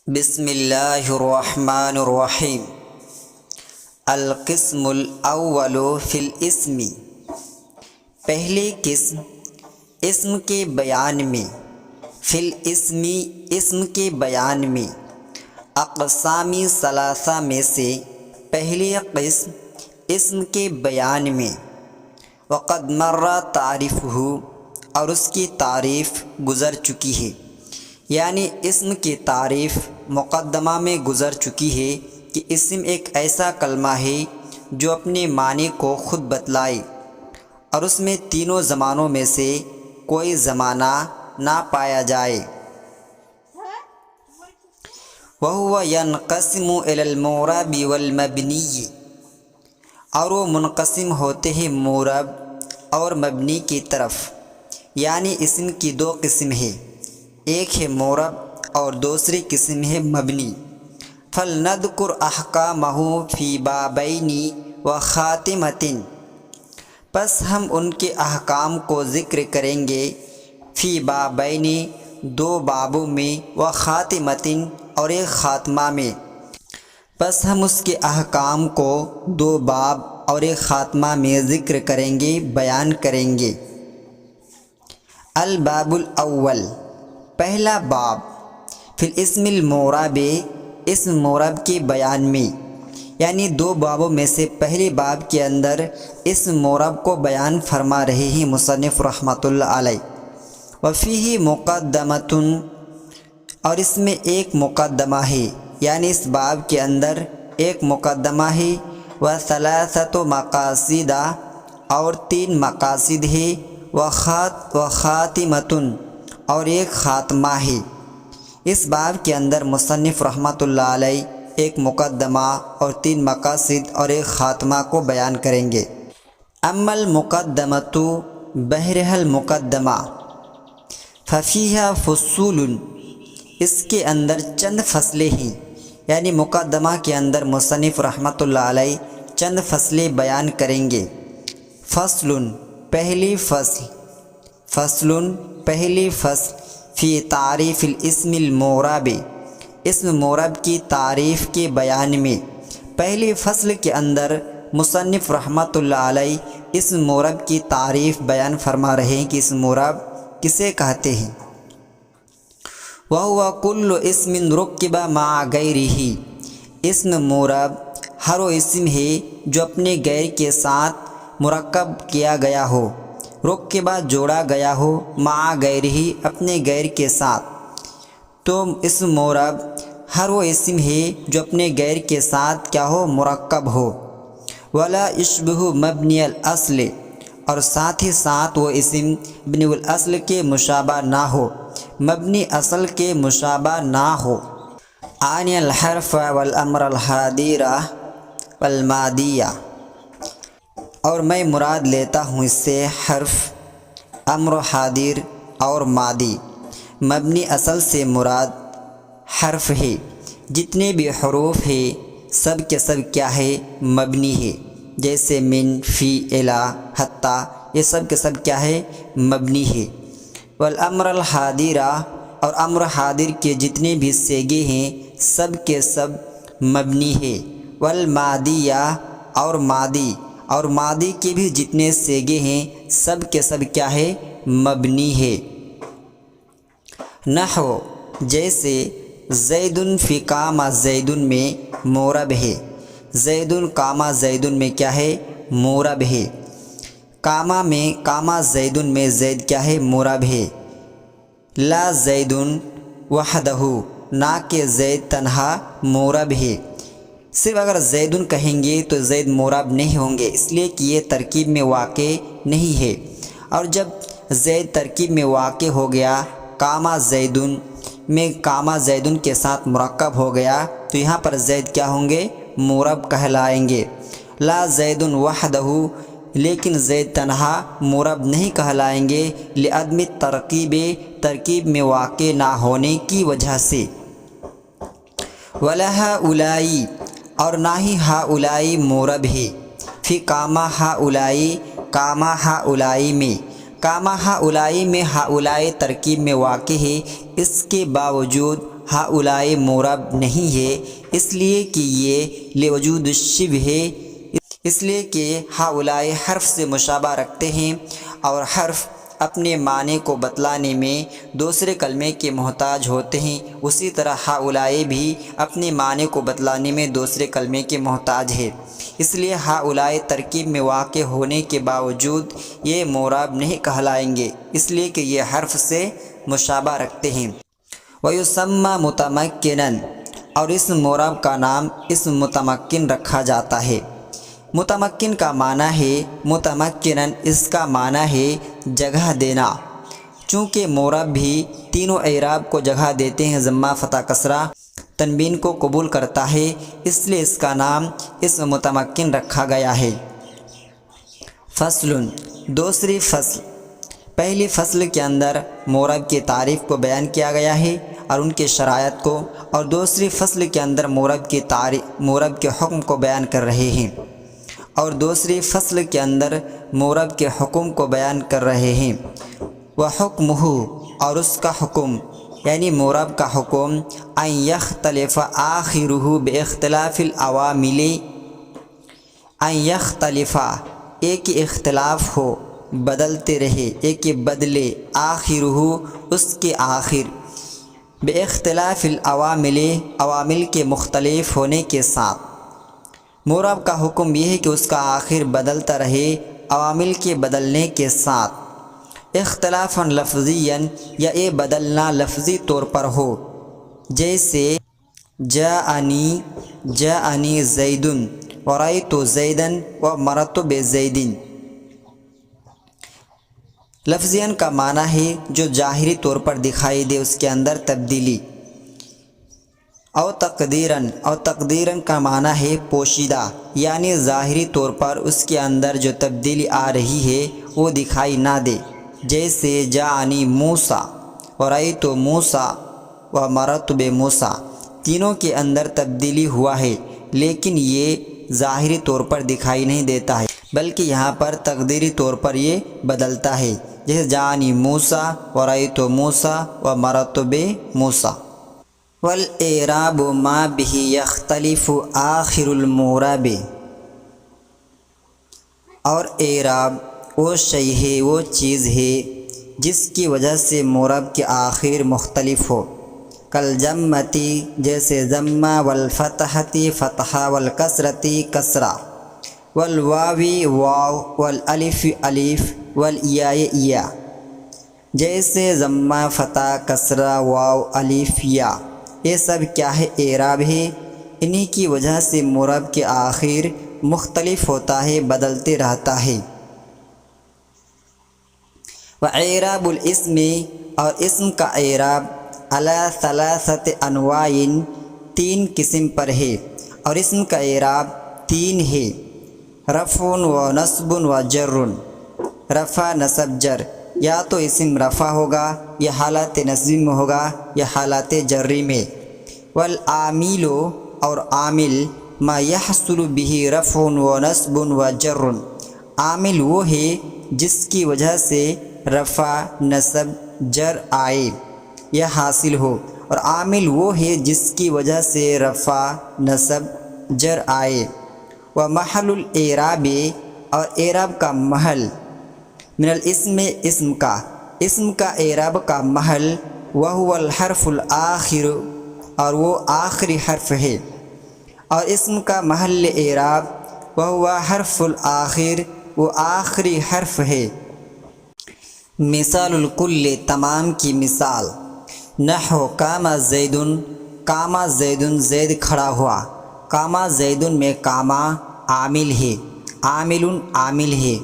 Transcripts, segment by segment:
بسم اللہ الرحمن الرحیم۔ القسم الاول فی الاسم، پہلی قسم اسم کے بیان میں، فی الاسم اسم کے بیان میں، اقسام ثلاثہ میں سے پہلی قسم اسم کے بیان میں، وقد مر تعریفہ، اور اس کی تعریف گزر چکی ہے، یعنی اسم کی تعریف مقدمہ میں گزر چکی ہے کہ اسم ایک ایسا کلمہ ہے جو اپنے معنی کو خود بتلائے اور اس میں تینوں زمانوں میں سے کوئی زمانہ نہ پایا جائے۔ وَهُوَ يَنْقَسِمُ إِلَى الْمُعْرَبِ وَالْمَبْنِيِّ، اور وہ منقسم ہوتے ہیں معرب اور مبنی کی طرف، یعنی اسم کی دو قسم ہے، ایک ہے معرب اور دوسری قسم ہے مبنی۔ فَلْنَذْكُرْ أَحْكَامَهُ فِي بَابَيْنِ وَخَاتِمَةٍ، پس ہم ان کے احکام کو ذکر کریں گے، فی بابین دو بابوں میں، وخاتمۃ اور ایک خاتمہ میں، پس ہم اس کے احکام کو دو باب اور ایک خاتمہ میں ذکر کریں گے، بیان کریں گے۔ الباب الاول، پہلا باب، فی الاسم المعرب، اسم معرب کے بیان میں، یعنی دو بابوں میں سے پہلے باب کے اندر اسم معرب کو بیان فرما رہے ہیں مصنف رحمۃ اللہ علیہ۔ وفیہ مقدمۃ، اور اس میں ایک مقدمہ ہے، یعنی اس باب کے اندر ایک مقدمہ ہے، وثلاثۃ مقاصد، اور تین مقاصد ہے، وخاتمۃ، اور ایک خاتمہ ہے۔ اس باب کے اندر مصنف رحمۃ اللہ علیہ ایک مقدمہ اور تین مقاصد اور ایک خاتمہ کو بیان کریں گے۔ اما المقدمۃ، بہرحال مقدمہ، ففیہا فصول، اس کے اندر چند فصلیں ہیں، یعنی مقدمہ کے اندر مصنف رحمۃ اللہ علیہ چند فصلیں بیان کریں گے۔ فصل، پہلی فصل، فصل پہلی فصل، فی تعریف الاسم المعرب، اسم معرب کی تعریف کے بیان میں۔ پہلی فصل کے اندر مصنف رحمۃ اللہ علیہ اسم معرب کی تعریف بیان فرما رہے ہیں کہ اسم معرب کسے کہتے ہیں۔ وَهُوَ كُلُّ اسم رُكِّبَ مع غَيْرِهِ، اسم معرب ہر وہ اسم ہے جو اپنے غیر کے ساتھ مرکب کیا گیا ہو، رکبہ جوڑا گیا ہو، مع غیرہ اپنے غیر کے ساتھ، تو اسم معرب ہر وہ اسم ہے جو اپنے غیر کے ساتھ کیا ہو، مرکب ہو۔ ولا یشبہ مبنی الاصل، اور ساتھ ہی ساتھ وہ اسم بنی الاصل کے مشابہ نہ ہو، مبنی اصل کے مشابہ نہ ہو۔ عن الحرف والامر الحاضر والماضیہ، اور میں مراد لیتا ہوں اس سے حرف، امر حاضر اور ماضی۔ مبنی اصل سے مراد حرف ہے، جتنے بھی حروف ہے سب کے سب کیا ہے، مبنی ہے، جیسے من، فی، الی، حتی، یہ سب کے سب کیا ہے، مبنی ہے۔ والامر الحاضر، اور امر حاضر کے جتنے بھی صیغے ہیں سب کے سب مبنی ہے۔ والماضیہ، اور ماضی، اور ماضی کے بھی جتنے صیغے ہیں سب کے سب کیا ہے، مبنی ہے۔ نحو، جیسے زید فی قام زید میں معرب ہے، زید قام زید میں کیا ہے، معرب ہے۔ قامہ میں، قام زید میں زید کیا ہے، معرب ہے۔ لا زید وحدہ، نہ کہ زید تنہا معرب ہے۔ صرف اگر زیدن کہیں گے تو زید معرب نہیں ہوں گے، اس لیے کہ یہ ترکیب میں واقع نہیں ہے، اور جب زید ترکیب میں واقع ہو گیا، قامہ زیدن میں قامہ زیدن کے ساتھ مرکب ہو گیا، تو یہاں پر زید کیا ہوں گے، معرب کہلائیں گے۔ لا زید وحدہ، لیکن زید تنہا معرب نہیں کہلائیں گے، لعدم ترکیب، ترکیب میں واقع نہ ہونے کی وجہ سے۔ ولا ہؤلاء، اور نہ ہی ہؤلاء معرب ہے، فی قام ہؤلاء، قام ہؤلاء میں، قام ہؤلاء میں ہؤلاء ترکیب میں واقع ہے، اس کے باوجود ہاؤلائی مورب نہیں ہے، اس لیے کہ یہ لوجود الشبہ ہے، اس لیے کہ ہاؤلائی حرف سے مشابہ رکھتے ہیں اور حرف اپنے معنی کو بتلانے میں دوسرے کلمے کے محتاج ہوتے ہیں، اسی طرح ہاؤلائی بھی اپنے معنی کو بتلانے میں دوسرے کلمے کے محتاج ہے، اس لیے ہاؤلائی ترکیب میں واقع ہونے کے باوجود یہ مورب نہیں کہلائیں گے، اس لیے کہ یہ حرف سے مشابہ رکھتے ہیں۔ وَيُسَمَّى مُتَمَكِّنًا، اور اس مورب کا نام اسم متمکن رکھا جاتا ہے۔ متمکن کا معنی ہے متمکناً، اس کا معنی ہے جگہ دینا۔ چونکہ مورب بھی تینوں اعراب کو جگہ دیتے ہیں، ضمہ، فتح، کسرہ، تنوین کو قبول کرتا ہے، اس لیے اس کا نام اسم متمکن رکھا گیا ہے۔ فصل، دوسری فصل۔ پہلی فصل کے اندر مورب کی تعریف کو بیان کیا گیا ہے اور ان کی شرائط کو، اور دوسری فصل کے اندر مورب کے حکم کو بیان کر رہے ہیں، اور دوسری فصل کے اندر مورب کے حکم کو بیان کر رہے ہیں۔ وَحُکْمُهُ، اور اس کا حکم یعنی مورب کا حکم، ان یختلف آخرہ باختلاف العوامل، ان یختلف، ایک اختلاف ہو، بدلتے رہے، ایک بدلے، آخرہ، اس کے آخر، باختلاف العوامل، عوامل کے مختلف ہونے کے ساتھ۔ مورب کا حکم یہ ہے کہ اس کا آخر بدلتا رہے عوامل کے بدلنے کے ساتھ، اختلافاً لفظیاً، یا یہ بدلنا لفظی طور پر ہو، جیسے جاءنی زید ورأیت زیدا ومررت بزید۔ لفظیاً کا معنی ہے جو ظاہری طور پر دکھائی دے، اس کے اندر تبدیلی۔ او تقدیراً کا معنی ہے پوشیدہ، یعنی ظاہری طور پر اس کے اندر جو تبدیلی آ رہی ہے وہ دکھائی نہ دے، جیسے جاءنی موسیٰ ورأیت موسیٰ ومررت بموسیٰ، تینوں کے اندر تبدیلی ہوا ہے لیکن یہ ظاہری طور پر دکھائی نہیں دیتا ہے، بلکہ یہاں پر تقدیری طور پر یہ بدلتا ہے، جیسے جاءنی موسیٰ ورأیت موسیٰ ومررت بموسیٰ۔ والاعراب ما به یختلف آخر المورب، اور اعراب وہ شے ہے، وہ چیز ہے جس کی وجہ سے مورب کے آخر مختلف ہو، کالجمتی، جیسے ضمہ، والفتحتی، فتحہ، والکسرتی، کسرہ، والواوی، واو، والالف، الف، والیاء، یا، جیسے ضمہ، فتح، کسرہ، واو، الف، یا، یہ سب کیا ہے؟ اعراب ہے، انہی کی وجہ سے مورب کے آخر مختلف ہوتا ہے، بدلتے رہتا ہے۔ وَإِعْرَابُ الْإِسْمِ، اور اسم کا اعراب، عَلَى ثَلَاثَةِ أَنْوَاعٍ، تین قسم پر ہے، اور اسم کا اعراب تین ہے، رفع و نصب و جر۔ رفع، نصب، جر، یا تو اسم رفع ہوگا یا حالات نصب میں ہوگا یا حالات جری میں۔ والعامل، اور عامل، ما یحصل به رفع و نصب و جر، عامل وہ ہے جس کی وجہ سے رفع، نصب، جر آئے یا حاصل ہو، اور عامل وہ ہے جس کی وجہ سے رفع، نصب، جر آئے۔ ومحل الاعراب، اور اعراب کا محل، من الاسم، اسم کا اعراب کا محل، وہو الحرف الآخر، اور وہ آخری حرف ہے، اور اسم کا محل اعراب وہو حرف الآخر، وہ آخری حرف ہے۔ مثال الکل، تمام کی مثال، نحو قام زید، قام زید، زید کھڑا ہوا، قام زید میں قام عامل ہے، عامل، عامل ہے۔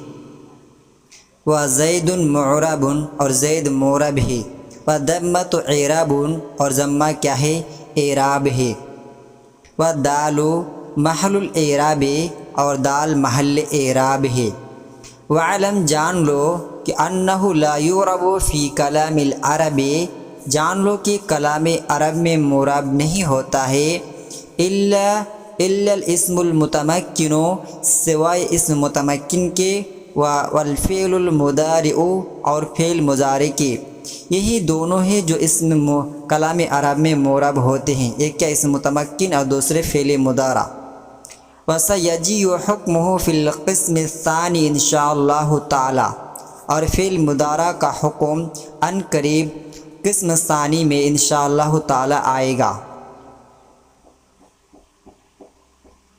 وزید معرب، اور زید معرب ہے۔ وضمۃ اعراب، اور ضمہ کیا ہے؟ اعراب ہے۔ ودال محل الاعراب، اور دال محل اعراب ہے۔ وعلم، جان لو کہ انہ لا یعرب فی کلام العرب، جان لو کہ کلام عرب میں معرب نہیں ہوتا ہے، الا الاسم المتمکن، سوائے اسم متمکن کے، والفعل المضارع، اور فعل مضارع کے، یہی دونوں ہیں جو اسم کلام عرب میں مورب ہوتے ہیں، ایک کیا اسم متمکن اور دوسرے فعل مضارع۔ وَسَيَجِيُّ حُكْمُهُ فِي الْقِسْمِ الثَّانِي انشاءاللہ تعالی، اور فعل مضارع کا حکم ان قریب قسم ثانی میں انشاءاللہ تعالی آئے گا۔